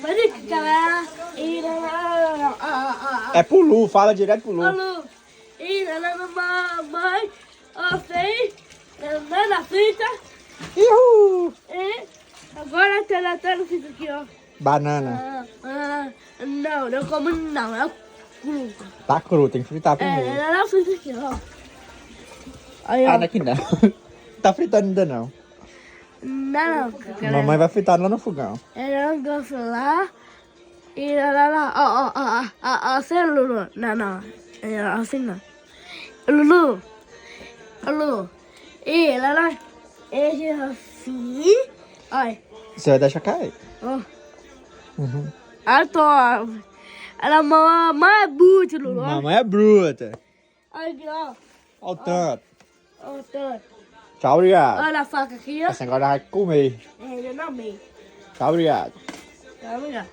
Mas cara, e É pro Lu, fala direto pro Lu. Alô, e mamãe, você, na frita, Ihu! e agora tá no frito aqui, ó. Banana. Não, não como não, é cru. Tá cru, tem que fritar primeiro. Ela na frita aqui, ó. Aí, ó. Ah, daqui não. Tá fritando ainda não. Não, cara. Mamãe vai fritar lá no fogão. Ela gosta lá. E lá, ó, assim, Lulu. Não, é assim não. Lulu, e lá, é assim, olha, Você vai deixar cair. ó, Uhum. ela mamãe é bruta, Lulu, ó. Mamãe é bruta. Aqui, ó, Olha o tanto. ó, tá. Tchau, obrigado. Olha a faca aqui, ó. Essa agora vai comer. É, eu não amei. Tchau, obrigado. Tá, obrigado.